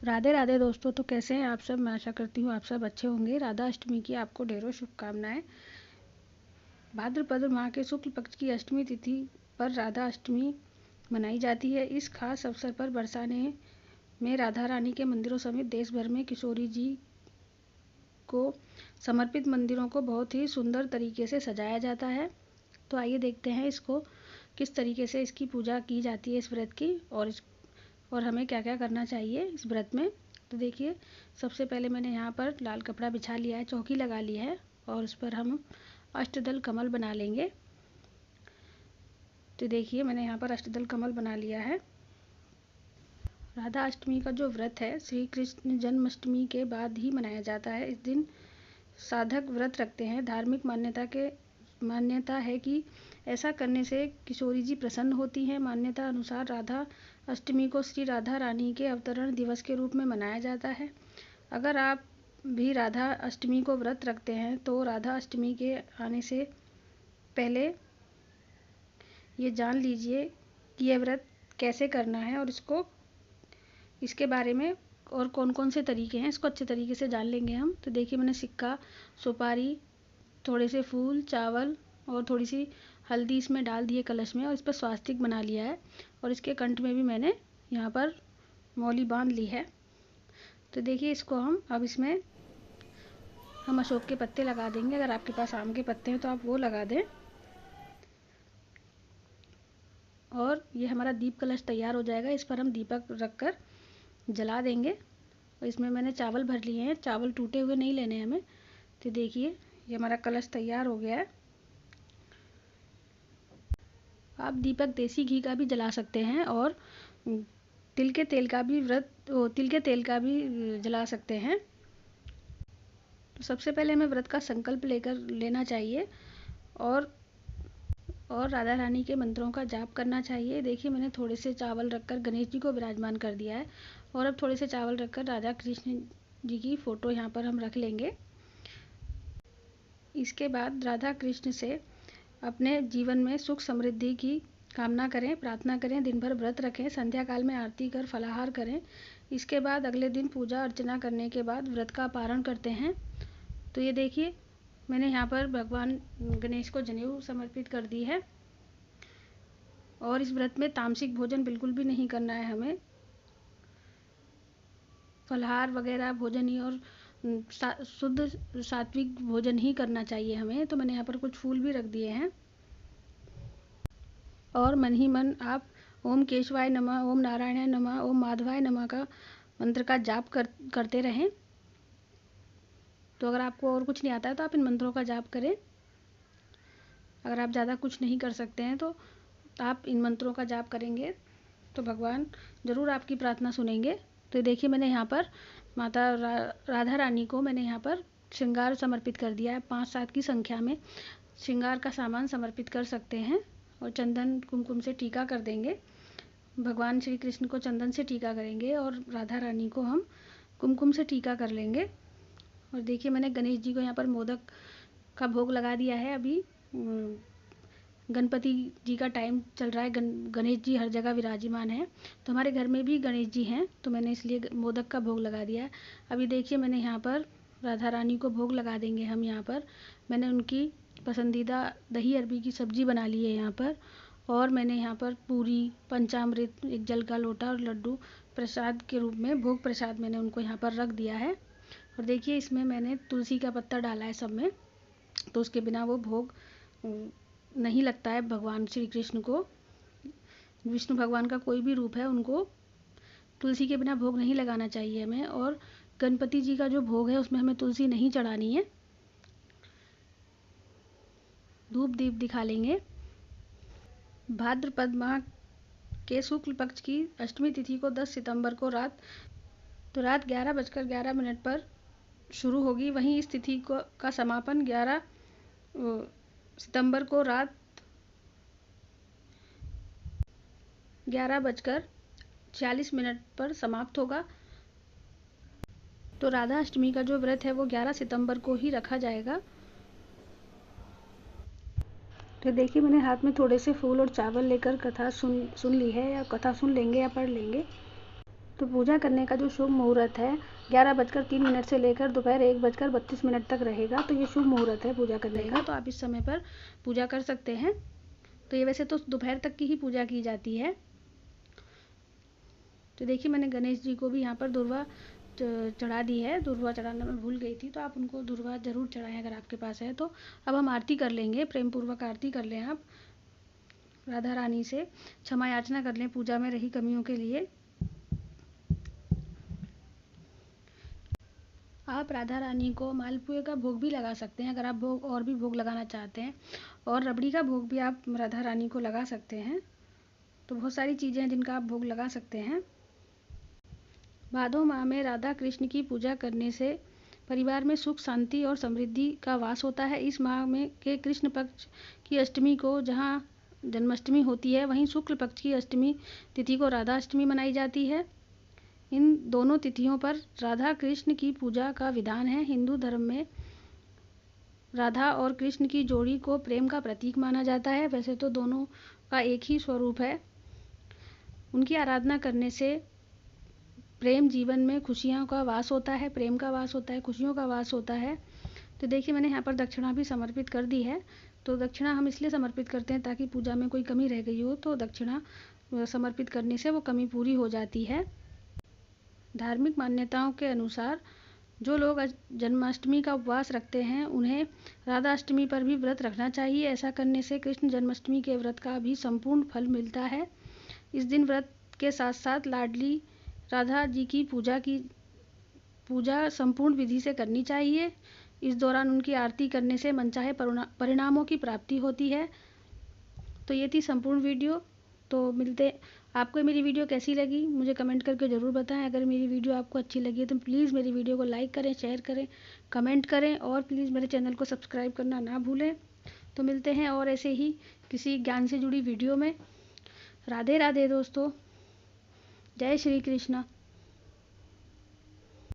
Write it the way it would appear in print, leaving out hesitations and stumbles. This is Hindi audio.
राधे राधे दोस्तों। तो कैसे हैं आप सब? मैं आशा करती हूँ आप सब अच्छे होंगे। राधा अष्टमी की आपको ढेरों शुभकामनाएं। भाद्रपद माह के शुक्ल पक्ष की अष्टमी तिथि पर राधा अष्टमी मनाई जाती है। इस खास अवसर पर बरसाने में राधा रानी के मंदिरों समेत देश भर में किशोरी जी को समर्पित मंदिरों को बहुत ही सुंदर तरीके से सजाया जाता है। तो आइए देखते हैं इसको किस तरीके से इसकी पूजा की जाती है, इस व्रत की, और हमें क्या क्या करना चाहिए इस व्रत में। तो देखिए, सबसे पहले मैंने यहाँ पर लाल कपड़ा बिछा लिया है, चौकी लगा ली है और उस पर हम अष्टदल कमल बना लेंगे। तो देखिए, मैंने यहाँ पर अष्टदल कमल बना लिया है। राधा अष्टमी का जो व्रत है श्री कृष्ण जन्माष्टमी के बाद ही मनाया जाता है। इस दिन साधक व्रत रखते हैं। धार्मिक मान्यता है कि ऐसा करने से किशोरी जी प्रसन्न होती हैं। मान्यता अनुसार राधा अष्टमी को श्री राधा रानी के अवतरण दिवस के रूप में मनाया जाता है। अगर आप भी राधा अष्टमी को व्रत रखते हैं तो राधा अष्टमी के आने से पहले ये जान लीजिए कि यह व्रत कैसे करना है और इसके बारे में और कौन कौन से तरीके हैं, इसको अच्छे तरीके से जान लेंगे हम। तो देखिए, मैंने सिक्का, सुपारी, थोड़े से फूल, चावल और थोड़ी सी हल्दी इसमें डाल दिए कलश में और इस पर स्वास्तिक बना लिया है और इसके कंठ में भी मैंने यहाँ पर मौली बांध ली है। तो देखिए, इसको अब इसमें हम अशोक के पत्ते लगा देंगे। अगर आपके पास आम के पत्ते हैं तो आप वो लगा दें। और ये हमारा दीप कलश तैयार हो जाएगा। इस पर हम दीपक रखकर जला देंगे। और इसमें मैंने चावल भर लिए हैं। चावल टूटे हुए नहीं लेने हमें। तो देखिए, ये हमारा कलश तैयार हो गया है। आप दीपक देसी घी का भी जला सकते हैं और तिल के तेल का भी जला सकते हैं। तो सबसे पहले हमें व्रत का संकल्प लेना चाहिए और राधा रानी के मंत्रों का जाप करना चाहिए। देखिए, मैंने थोड़े से चावल रखकर गणेश जी को विराजमान कर दिया है और अब थोड़े से चावल रखकर राधा कृष्ण जी की फोटो यहाँ पर हम रख लेंगे। इसके बाद राधा कृष्ण से अपने जीवन में सुख समृद्धि की कामना करें, प्रार्थना करें। दिन भर व्रत रखें, संध्या काल में आरती कर फलाहार करें। इसके बाद अगले दिन पूजा अर्चना करने के बाद व्रत का पारण करते हैं। तो ये देखिए, मैंने यहाँ पर भगवान गणेश को जनेऊ समर्पित कर दी है। और इस व्रत में तामसिक भोजन बिल्कुल भी नहीं करना है हमें। फलाहार वगैरह भोजन ही और शुद्ध सात्विक भोजन ही करना चाहिए हमें। तो मैंने यहाँ पर कुछ फूल भी रख दिए हैं और मन ही मन आप ओम केशवाय नमः, ओम नारायणाय नमः, ओम माधवाय नमः का मंत्र का जाप करते रहें। तो अगर आपको और कुछ नहीं आता है तो आप इन मंत्रों का जाप करें। अगर आप ज़्यादा कुछ नहीं कर सकते हैं तो आप इन मंत्रों का जाप करेंगे तो भगवान ज़रूर आपकी प्रार्थना सुनेंगे। तो देखिए, मैंने यहाँ पर माता राधा रानी को मैंने यहाँ पर श्रृंगार समर्पित कर दिया है। 5-7 की संख्या में श्रृंगार का सामान समर्पित कर सकते हैं और चंदन कुमकुम से टीका कर देंगे। भगवान श्री कृष्ण को चंदन से टीका करेंगे और राधा रानी को हम कुमकुम से टीका कर लेंगे। और देखिए, मैंने गणेश जी को यहाँ पर मोदक का भोग लगा दिया है। अभी गणपति जी का टाइम चल रहा है, गणेश जी हर जगह विराजमान है। तो हमारे घर में भी गणेश जी हैं, तो मैंने इसलिए मोदक का भोग लगा दिया है। अभी देखिए, मैंने यहाँ पर राधा रानी को भोग लगा देंगे हम। यहाँ पर मैंने उनकी पसंदीदा दही अरबी की सब्जी बना ली है यहाँ पर। और मैंने यहाँ पर पूरी, पंचामृत, एक जल का लोटा और लड्डू प्रसाद के रूप में भोग प्रसाद मैंने उनको यहाँ पर रख दिया है। और देखिए, इसमें मैंने तुलसी का पत्ता डाला है सब में, तो उसके बिना वो भोग नहीं लगता है भगवान श्री कृष्ण को। विष्णु भगवान का कोई भी रूप है, उनको तुलसी के बिना भोग नहीं लगाना चाहिए हमें। और गणपति जी का जो भोग है उसमें हमें तुलसी नहीं चढ़ानी है। धूप दीप दिखा लेंगे। भाद्रपद माह के शुक्ल पक्ष की अष्टमी तिथि को 10 सितंबर को रात 11:11 पर शुरू होगी। वहीं इस तिथि का समापन 11 सितंबर को रात 11:46 पर समाप्त होगा। तो राधा अष्टमी का जो व्रत है वो 11 सितंबर को ही रखा जाएगा। तो देखिए, मैंने हाथ में थोड़े से फूल और चावल लेकर कथा सुन ली है, या कथा सुन लेंगे या पढ़ लेंगे। तो पूजा करने का जो शुभ मुहूर्त है 11:03 से लेकर दोपहर 1:32 तक रहेगा। तो ये शुभ मुहूर्त है पूजा करने का, तो आप इस समय पर पूजा कर सकते हैं। तो ये वैसे तो दोपहर तक की ही पूजा की जाती है। तो देखिए मैंने गणेश जी को भी यहाँ पर दुर्वा चढ़ा दी है। दुर्वा चढ़ाना मैं भूल गई थी, तो आप उनको दुर्वा ज़रूर चढ़ाएं अगर आपके पास है तो। अब हम आरती कर लेंगे, प्रेम पूर्वक आरती कर लें आप। राधा रानी से क्षमा याचना कर लें पूजा में रही कमियों के लिए। आप राधा रानी को मालपुए का भोग भी लगा सकते हैं अगर आप भोग और भी भोग लगाना चाहते हैं, और रबड़ी का भोग भी आप राधा रानी को लगा सकते हैं। तो बहुत सारी चीज़ें हैं जिनका आप भोग लगा सकते हैं। भादो माह में राधा कृष्ण की पूजा करने से परिवार में सुख शांति और समृद्धि का वास होता है। इस माह में के कृष्ण पक्ष की अष्टमी को जहाँ जन्माष्टमी होती है, वहीं शुक्ल पक्ष की अष्टमी तिथि को राधा अष्टमी मनाई जाती है। इन दोनों तिथियों पर राधा कृष्ण की पूजा का विधान है। हिंदू धर्म में राधा और कृष्ण की जोड़ी को प्रेम का प्रतीक माना जाता है। वैसे तो दोनों का एक ही स्वरूप है। उनकी आराधना करने से प्रेम जीवन में खुशियों का वास होता है, प्रेम का वास होता है, खुशियों का वास होता है। तो देखिए मैंने यहाँ पर दक्षिणा भी समर्पित कर दी है। तो दक्षिणा हम इसलिए समर्पित करते हैं ताकि पूजा में कोई कमी रह गई हो तो दक्षिणा समर्पित करने से वो कमी पूरी हो जाती है। धार्मिक मान्यताओं के अनुसार जो लोग जन्माष्टमी का उपवास रखते हैं उन्हें राधा अष्टमी पर भी व्रत रखना चाहिए। ऐसा करने से कृष्ण जन्माष्टमी के व्रत का भी संपूर्ण फल मिलता है। इस दिन व्रत के साथ साथ लाडली राधा जी की पूजा संपूर्ण विधि से करनी चाहिए। इस दौरान उनकी आरती करने से मनचाहे परिणामों की प्राप्ति होती है। तो ये थी संपूर्ण वीडियो। तो आपको मेरी वीडियो कैसी लगी मुझे कमेंट करके ज़रूर बताएं। अगर मेरी वीडियो आपको अच्छी लगी है तो प्लीज़ मेरी वीडियो को लाइक करें, शेयर करें, कमेंट करें और प्लीज़ मेरे चैनल को सब्सक्राइब करना ना भूलें। तो मिलते हैं और ऐसे ही किसी ज्ञान से जुड़ी वीडियो में। राधे राधे दोस्तों, जय श्री कृष्ण।